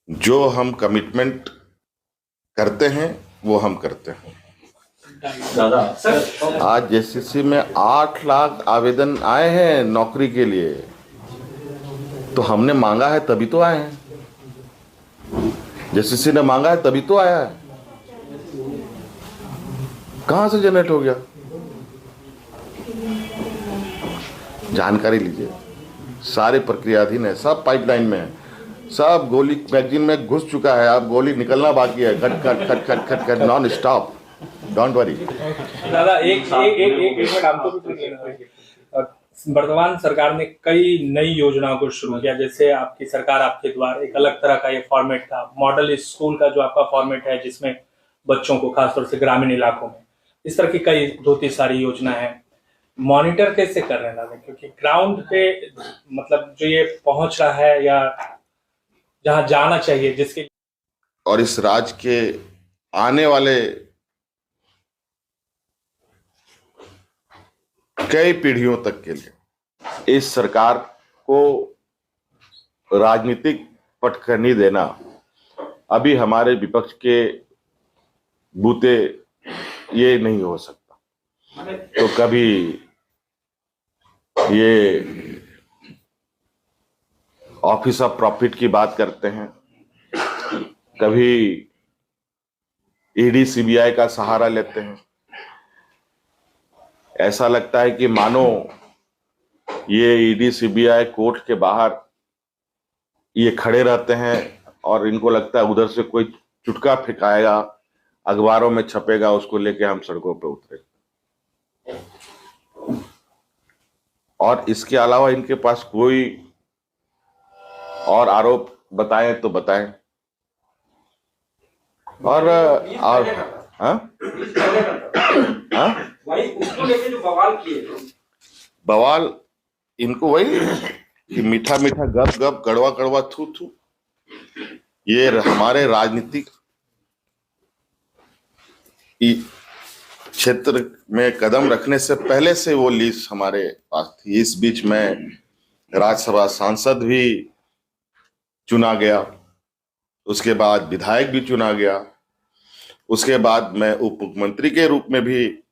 जो हम कमिटमेंट करते हैं वो हम करते हैं। दादा आज जेसीसी में 8 लाख आवेदन आए हैं नौकरी के लिए, तो हमने मांगा है तभी तो आए हैं। जेसीसी ने मांगा है तभी तो आया है। कहां से जनरेट हो गया? जानकारी लीजिए, सारी प्रक्रियाधीन है, सब पाइपलाइन में है, सब गोली मैगजीन में घुस चुका है। अब गोली निकलना बाकी है, खट खट खट खट खट खट नॉन स्टॉप। Don't worry. दादा एक मिनट आपको वर्तमान सरकार ने कई नई योजनाओं को शुरू किया, जैसे आपकी सरकार आपके द्वारा एक अलग तरह का ये फॉर्मेट था, मॉडल स्कूल का जो आपका फॉर्मेट है, जिसमें बच्चों को खासतौर से ग्रामीण इलाकों में इस तरह की कई 2-3 सारी योजना है। मॉनिटर कैसे कर रहे हैं दादा, क्योंकि ग्राउंड पे मतलब जो ये पहुंच रहा है या जहां जाना चाहिए जिसके, और इस राज्य के आने वाले कई पीढ़ियों तक के लिए इस सरकार को राजनीतिक पटखनी देना अभी हमारे विपक्ष के बूते ये नहीं हो सकता। तो कभी ये ऑफिस ऑफ प्रॉफिट की बात करते हैं, कभी ईडी सीबीआई का सहारा लेते हैं। ऐसा लगता है कि मानो ये ईडी सीबीआई कोर्ट के बाहर ये खड़े रहते हैं और इनको लगता है उधर से कोई चुटका फेंकाएगा, अखबारों में छपेगा, उसको लेके हम सड़कों पे उतरे। और इसके अलावा इनके पास कोई और आरोप बताएं तो बताएं। और हाँ उसको लेके जो बवाल किए, बवाल इनको वही कि मीठा मीठा गप गप, कड़वा कड़वा थू थू। ये हमारे राजनीतिक क्षेत्र में कदम रखने से पहले से वो लिस्ट हमारे पास थी। इस बीच में राज्यसभा सांसद भी चुना गया, उसके बाद विधायक भी चुना गया, उसके बाद मैं उप मुख्यमंत्री के रूप में भी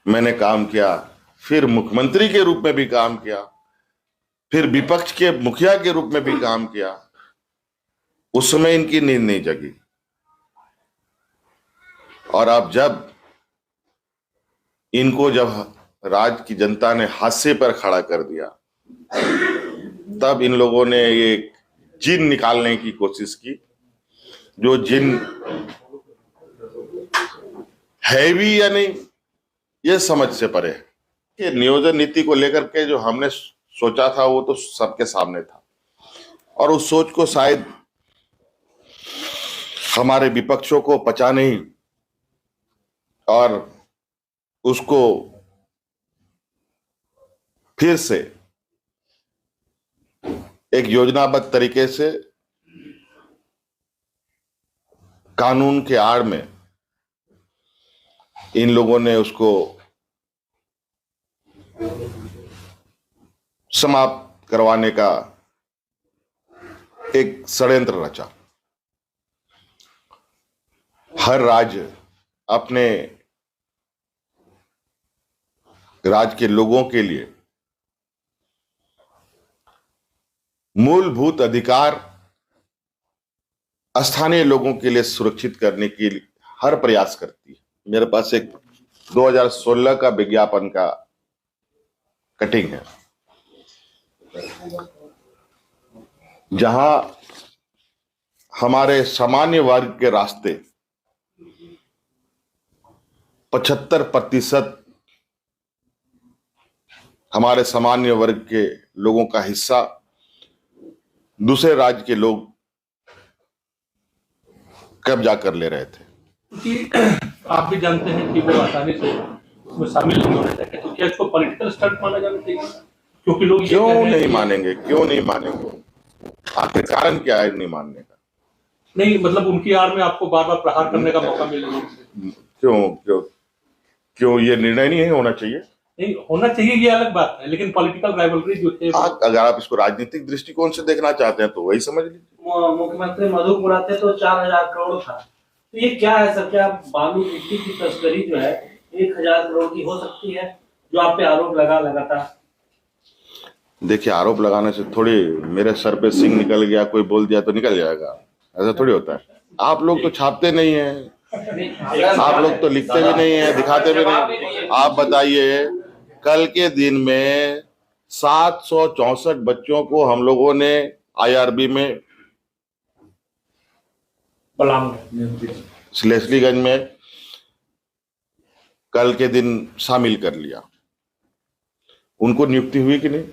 मैंने काम किया, फिर मुख्यमंत्री के रूप में भी काम किया, फिर विपक्ष के मुखिया के रूप में भी काम किया। उस समय इनकी नींद नहीं जगी। और अब जब इनको राज्य की जनता ने हाशिए पर खड़ा कर दिया, तब इन लोगों ने ये जिन निकालने की कोशिश की, जो जिन है भी या नहीं ये समझ से परे है। कि नियोजन नीति को लेकर के जो हमने सोचा था वो तो सबके सामने था, और उस सोच को शायद हमारे विपक्षों को पचा नहीं, और उसको फिर से एक योजनाबद्ध तरीके से कानून के आड़ में इन लोगों ने उसको समाप्त करवाने का एक षड्यंत्र रचा। हर राज्य अपने राज्य के लोगों के लिए मूलभूत अधिकार स्थानीय लोगों के लिए सुरक्षित करने के लिए हर प्रयास करती है। मेरे पास एक 2016 का विज्ञापन का कटिंग है, जहां हमारे सामान्य वर्ग के रास्ते 75% हमारे सामान्य वर्ग के लोगों का हिस्सा दूसरे राज्य के लोग कब्जा कर ले रहे थे। क्योंकि आप भी जानते हैं कि वो आसानी से उसमें शामिल नहीं होना चाहिए, तो क्या इसको पॉलिटिकल स्टंट माना जाना चाहिए? क्योंकि लोग क्यों नहीं मानेंगे? क्यों नहीं मानेंगे? आखिर कारण क्या है नहीं मानने का? नहीं, मतलब उनकी आड़ में आपको बार बार प्रहार करने का मौका मिल रहा है। क्यों क्यों क्यों ये निर्णय नहीं होना चाहिए? नहीं होना चाहिए, ये अलग बात है, लेकिन पॉलिटिकल राइवलरी जो है, अगर आप इसको राजनीतिक दृष्टिकोण से देखना चाहते हैं तो वही समझ लीजिए। मुख्यमंत्री मधु बुलाते तो 4,000 करोड़ था। तो ये क्या है सर, क्या बालू मिट्टी की तस्करी जो है 1,000 करोड़ की हो सकती है, जो आप पे आरोप लगातार? देखिए, आरोप लगाने से थोड़ी मेरे सर पे सिंह निकल गया, कोई बोल दिया तो निकल जाएगा, ऐसा थोड़ी होता है। आप लोग तो छापते नहीं हैं, आप लोग तो लिखते भी नहीं है, दिखाते भी नहीं। आप बताइए, कल के दिन में 764 बच्चों को हम लोगों ने आईआरबी में, लेस्लीगंज में कल के दिन शामिल कर लिया। उनको नियुक्ति हुई कि नहीं?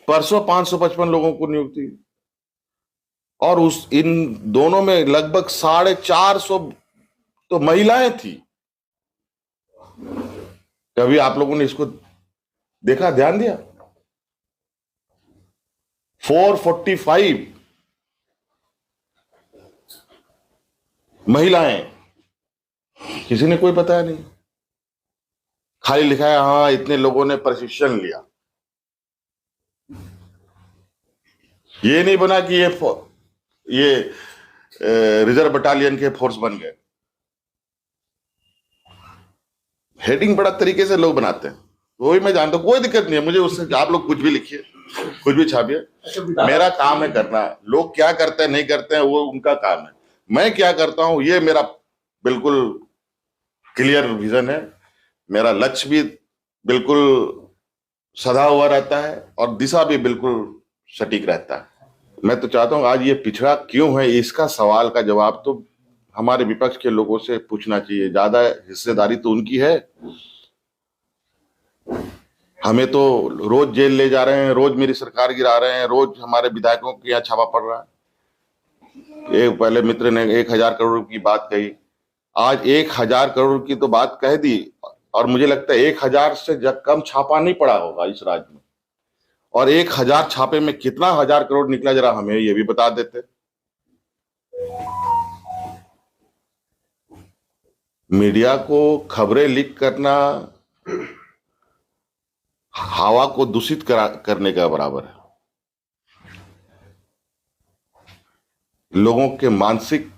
परसों 555 लोगों को नियुक्ति, और उस इन दोनों में लगभग 450 तो महिलाएं थी। कभी आप लोगों ने इसको देखा, ध्यान दिया? 445 महिलाएं, किसी ने कोई बताया नहीं, खाली लिखा है हाँ इतने लोगों ने प्रशिक्षण लिया। ये नहीं बना कि ये रिजर्व बटालियन के फोर्स बन गए। हेडिंग बड़ा तरीके से लोग बनाते हैं, वो भी मैं जानता हूं, कोई दिक्कत नहीं है मुझे उससे। आप लोग कुछ भी लिखिए, कुछ भी छापिए, मेरा काम है करना। लोग क्या करते हैं नहीं करते हैं वो उनका काम है, मैं क्या करता हूं ये मेरा बिल्कुल क्लियर विजन है। मेरा लक्ष्य भी बिल्कुल सधा हुआ रहता है और दिशा भी बिल्कुल सटीक रहता है। मैं तो चाहता हूं आज ये पिछड़ा क्यों है, इसका सवाल का जवाब तो हमारे विपक्ष के लोगों से पूछना चाहिए। ज्यादा हिस्सेदारी तो उनकी है। हमें तो रोज जेल ले जा रहे हैं, रोज मेरी सरकार गिरा रहे हैं, रोज हमारे विधायकों के यहाँ छापा पड़ रहा है। एक पहले मित्र ने 1,000 करोड़ की बात कही, आज 1,000 करोड़ की तो बात कह दी, और मुझे लगता है 1,000 से कम छापा नहीं पड़ा होगा इस राज्य में। और 1,000 छापे में कितना 1,000 करोड़ निकला, जरा हमें ये भी बता देते। मीडिया को खबरें लीक करना हवा को दूषित करने का बराबर है, लोगों के मानसिक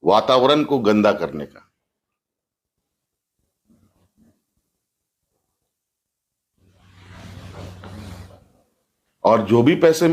वातावरण को गंदा करने का। और जो भी पैसे